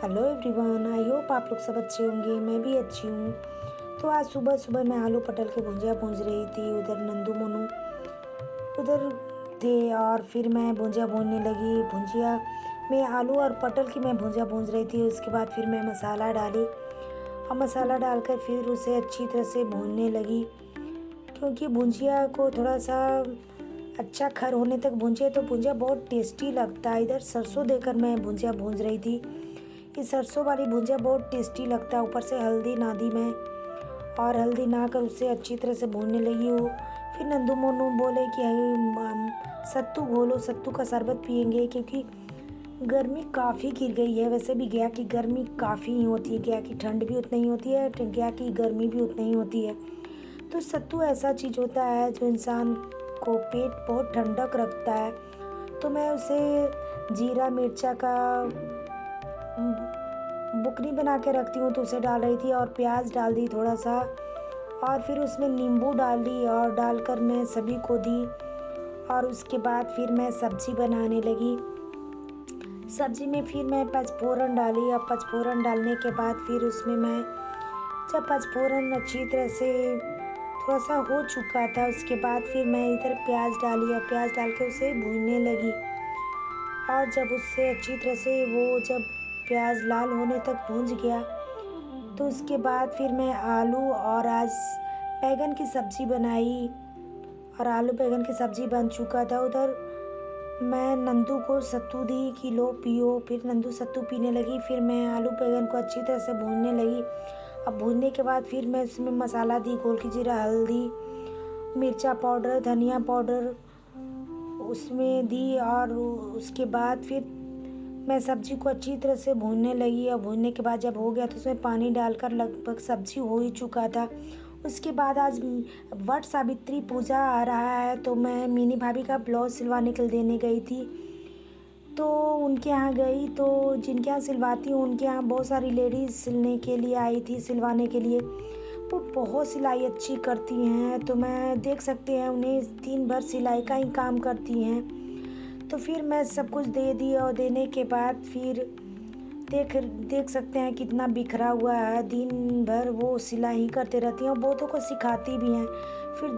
Hello everyone, I hope आप लोग सब अच्छे होंगे। मैं भी अच्छी हूँ। तो आज सुबह सुबह मैं आलू पटल के भुजिया भूंज रही थी। उधर नंदू मोनू उधर थे और फिर मैं भुजिया भूनने लगी। भुजिया में आलू और पटल की मैं भुजिया भूंज रही थी। उसके बाद फिर मैं मसाला डाली और मसाला डालकर फिर उसे अच्छी तरह से भूनने लगी, क्योंकि भुजिया को थोड़ा सा अच्छा खर होने तक भूंजे तो भुजिया बहुत टेस्टी लगता है। इधर सरसों देकर मैं भुजिया भूंज रही थी। ये सरसों वाली भुजिया बहुत टेस्टी लगता है। ऊपर से हल्दी ना दी मैं, और हल्दी ना कर उसे अच्छी तरह से भूनने लगी हूँ। फिर नंदू मोनू बोले कि सत्तू घोलो, सत्तू का शरबत पियेंगे, क्योंकि गर्मी काफ़ी गिर गई है। वैसे भी गया की गर्मी काफ़ी ही होती है, गया की ठंड भी उतनी ही होती है, गया की गर्मी भी उतनी ही होती है। तो सत्तू ऐसा चीज़ होता है जो इंसान को पेट बहुत ठंडक रखता है। तो मैं उसे जीरा मिर्चा का बुकनी बना के रखती हूँ, तो उसे डाल रही थी और प्याज डाल दी थोड़ा सा, और फिर उसमें नींबू डाल दी और डालकर मैं सभी को दी। और उसके बाद फिर मैं सब्ज़ी बनाने लगी। सब्ज़ी में फिर मैं पचफोरन डाली, और पचफोरन डालने के बाद फिर उसमें मैं जब पचफोरन अच्छी तरह से थोड़ा सा हो चुका था, उसके बाद फिर मैं इधर प्याज डाली और प्याज डाल के उसे भूनने लगी। और जब उससे अच्छी तरह से वो जब प्याज लाल होने तक भूंज गया, तो उसके बाद फिर मैं आलू और आज बैगन की सब्ज़ी बनाई। और आलू बैगन की सब्ज़ी बन चुका था। उधर मैं नंदू को सत्तू दी कि लो पियो। फिर नंदू सत्तू पीने लगी। फिर मैं आलू बैगन को अच्छी तरह से भूनने लगी। अब भूनने के बाद फिर मैं उसमें मसाला दी, गोल की जीरा, हल्दी, मिर्चा पाउडर, धनिया पाउडर उसमें दी। और उसके बाद फिर मैं सब्ज़ी को अच्छी तरह से भूनने लगी। और भूनने के बाद जब हो गया तो उसमें पानी डालकर लगभग सब्ज़ी हो ही चुका था। उसके बाद आज वट सावित्री पूजा आ रहा है, तो मैं मिनी भाभी का ब्लाउज सिलवाने के लिए देने गई थी। तो उनके यहाँ गई, तो जिनके यहाँ सिलवाती हूँ उनके यहाँ बहुत सारी लेडीज़ सिलने के लिए आई थी, सिलवाने के लिए। वो बहुत सिलाई अच्छी करती हैं, तो मैं देख सकते हैं उन्हें दिन भर सिलाई का ही काम करती हैं। तो फिर मैं सब कुछ दे दी, और देने के बाद फिर देख सकते हैं कितना बिखरा हुआ है। दिन भर वो सिलाई करते रहती हैं और बहुतों को सिखाती भी हैं। फिर